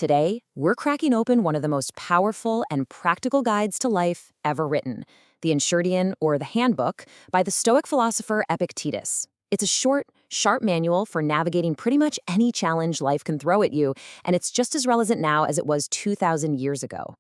Today, we're cracking open one of the most powerful and practical guides to life ever written, the Enchiridion, or the Handbook, by the Stoic philosopher Epictetus. It's a short, sharp manual for navigating pretty much any challenge life can throw at you, and it's just as relevant now as it was 2,000 years ago.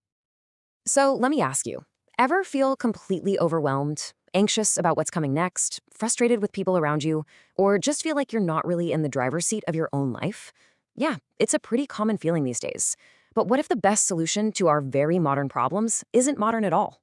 So let me ask you, ever feel completely overwhelmed, anxious about what's coming next, frustrated with people around you, or just feel like you're not really in the driver's seat of your own life? Yeah, it's a pretty common feeling these days. But what if the best solution to our very modern problems isn't modern at all?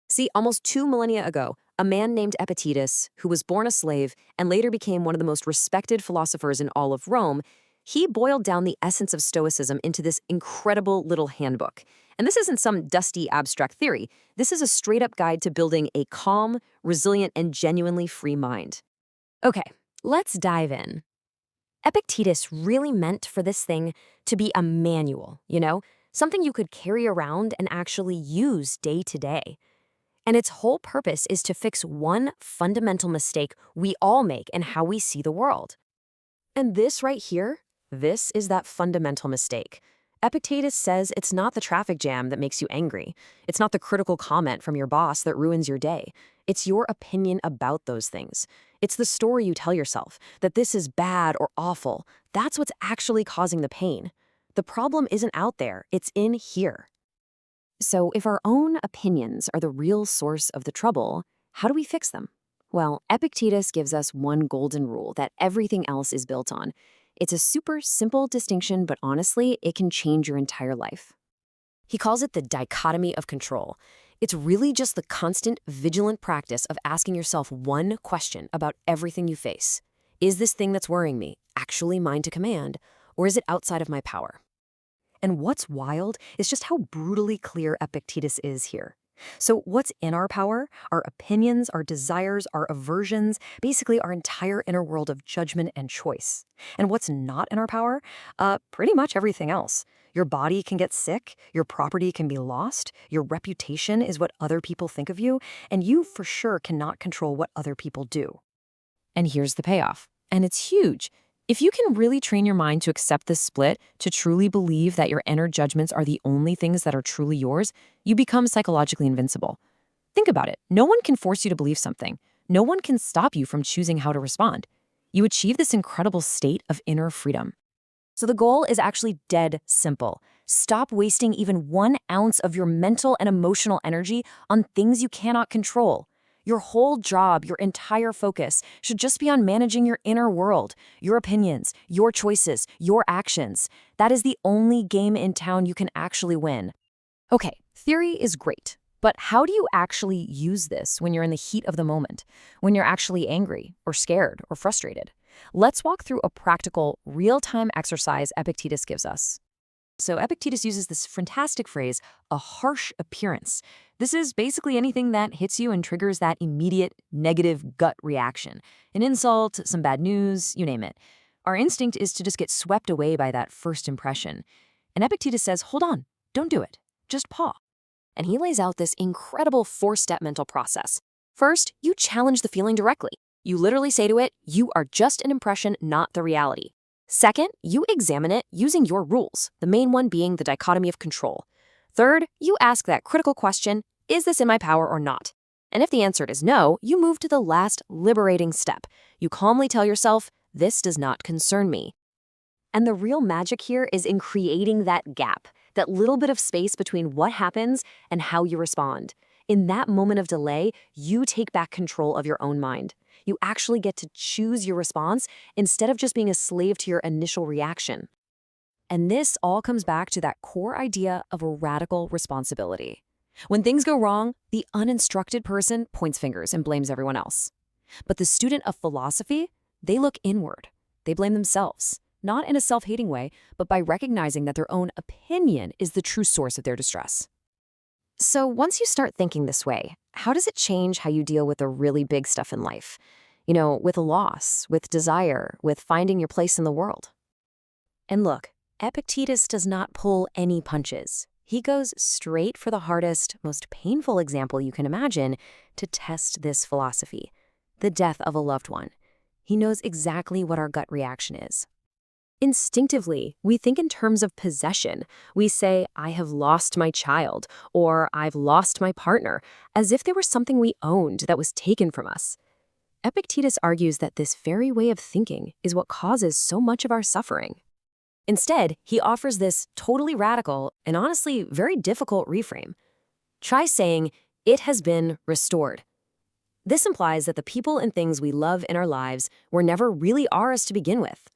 See, almost 2 millennia ago, a man named Epictetus, who was born a slave and later became one of the most respected philosophers in all of Rome, he boiled down the essence of Stoicism into this incredible little handbook. And this isn't some dusty abstract theory. This is a straight-up guide to building a calm, resilient, and genuinely free mind. Okay, let's dive in. Epictetus really meant for this thing to be a manual, something you could carry around and actually use day to day. And its whole purpose is to fix one fundamental mistake we all make in how we see the world. And this right here, this is that fundamental mistake. Epictetus says it's not the traffic jam that makes you angry. It's not the critical comment from your boss that ruins your day. It's your opinion about those things. It's the story you tell yourself, that this is bad or awful. That's what's actually causing the pain. The problem isn't out there, it's in here. So if our own opinions are the real source of the trouble, how do we fix them? Well, Epictetus gives us one golden rule that everything else is built on. It's a super simple distinction, but honestly, it can change your entire life. He calls it the dichotomy of control. It's really just the constant, vigilant practice of asking yourself one question about everything you face. Is this thing that's worrying me actually mine to command, or is it outside of my power? And what's wild is just how brutally clear Epictetus is here. So what's in our power? Our opinions, our desires, our aversions, basically our entire inner world of judgment and choice. And what's not in our power? Pretty much everything else. Your body can get sick, your property can be lost, your reputation is what other people think of you, and you for sure cannot control what other people do. And here's the payoff. And it's huge. If you can really train your mind to accept this split, to truly believe that your inner judgments are the only things that are truly yours, you become psychologically invincible. Think about it. No one can force you to believe something. No one can stop you from choosing how to respond. You achieve this incredible state of inner freedom. So the goal is actually dead simple. Stop wasting even 1 ounce of your mental and emotional energy on things you cannot control. Your whole job, your entire focus should just be on managing your inner world, your opinions, your choices, your actions. That is the only game in town you can actually win. Okay, theory is great, but how do you actually use this when you're in the heat of the moment, when you're actually angry or scared or frustrated? Let's walk through a practical, real-time exercise Epictetus gives us. So Epictetus uses this fantastic phrase, a harsh appearance. This is basically anything that hits you and triggers that immediate negative gut reaction. An insult, some bad news, you name it. Our instinct is to just get swept away by that first impression. And Epictetus says, hold on, don't do it. Just pause. And he lays out this incredible 4-step mental process. First, you challenge the feeling directly. You literally say to it, you are just an impression, not the reality. Second, you examine it using your rules, the main one being the dichotomy of control. Third, you ask that critical question, is this in my power or not? And if the answer is no, you move to the last liberating step. You calmly tell yourself, this does not concern me. And the real magic here is in creating that gap, that little bit of space between what happens and how you respond. In that moment of delay, you take back control of your own mind. You actually get to choose your response instead of just being a slave to your initial reaction. And this all comes back to that core idea of a radical responsibility. When things go wrong, the uninstructed person points fingers and blames everyone else. But the student of philosophy, they look inward. They blame themselves, not in a self-hating way, but by recognizing that their own opinion is the true source of their distress. So once you start thinking this way, how does it change how you deal with the really big stuff in life? With loss, with desire, with finding your place in the world. And look, Epictetus does not pull any punches. He goes straight for the hardest, most painful example you can imagine to test this philosophy, the death of a loved one. He knows exactly what our gut reaction is. Instinctively, we think in terms of possession. We say, I have lost my child, or I've lost my partner, as if they were something we owned that was taken from us. Epictetus argues that this very way of thinking is what causes so much of our suffering. Instead, he offers this totally radical and honestly very difficult reframe. Try saying, it has been restored. This implies that the people and things we love in our lives were never really ours to begin with.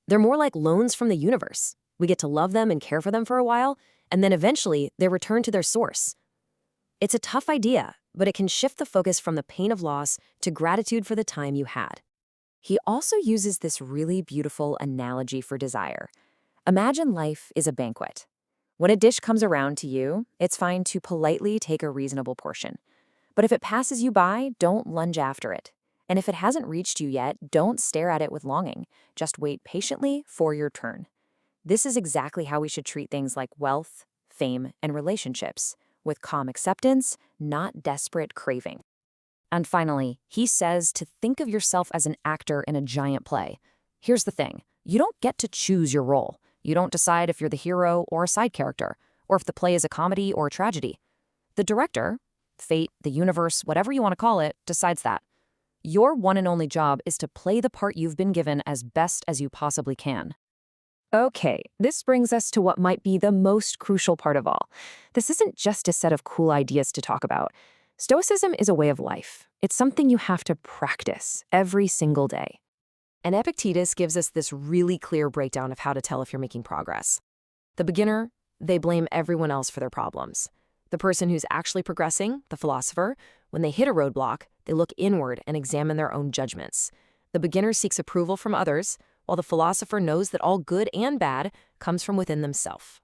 They're more like loans from the universe. We get to love them and care for them for a while, and then eventually they return to their source. It's a tough idea, but it can shift the focus from the pain of loss to gratitude for the time you had. He also uses this really beautiful analogy for desire. Imagine life is a banquet. When a dish comes around to you, it's fine to politely take a reasonable portion. But if it passes you by, don't lunge after it. And if it hasn't reached you yet, don't stare at it with longing. Just wait patiently for your turn. This is exactly how we should treat things like wealth, fame, and relationships, with calm acceptance, not desperate craving. And finally, he says to think of yourself as an actor in a giant play. Here's the thing. You don't get to choose your role. You don't decide if you're the hero or a side character, or if the play is a comedy or a tragedy. The director, fate, the universe, whatever you want to call it, decides that. Your one and only job is to play the part you've been given as best as you possibly can. Okay, this brings us to what might be the most crucial part of all. This isn't just a set of cool ideas to talk about. Stoicism is a way of life. It's something you have to practice every single day. And Epictetus gives us this really clear breakdown of how to tell if you're making progress. The beginner, they blame everyone else for their problems. The person who's actually progressing, the philosopher, when they hit a roadblock, they look inward and examine their own judgments. The beginner seeks approval from others, while the philosopher knows that all good and bad comes from within themselves.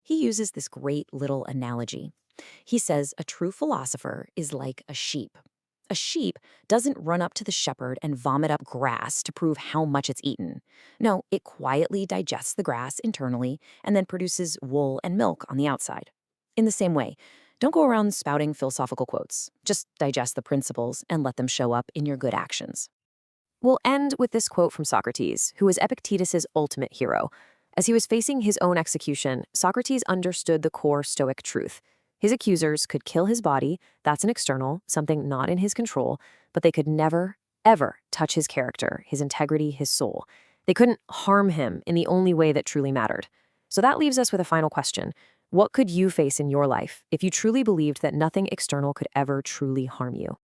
He uses this great little analogy. He says a true philosopher is like a sheep. A sheep doesn't run up to the shepherd and vomit up grass to prove how much it's eaten. No, it quietly digests the grass internally and then produces wool and milk on the outside. In the same way, don't go around spouting philosophical quotes. Just digest the principles and let them show up in your good actions. We'll end with this quote from Socrates, who was Epictetus's ultimate hero. As he was facing his own execution, Socrates understood the core Stoic truth. His accusers could kill his body, that's an external, something not in his control, but they could never, ever touch his character, his integrity, his soul. They couldn't harm him in the only way that truly mattered. So that leaves us with a final question. What could you face in your life if you truly believed that nothing external could ever truly harm you?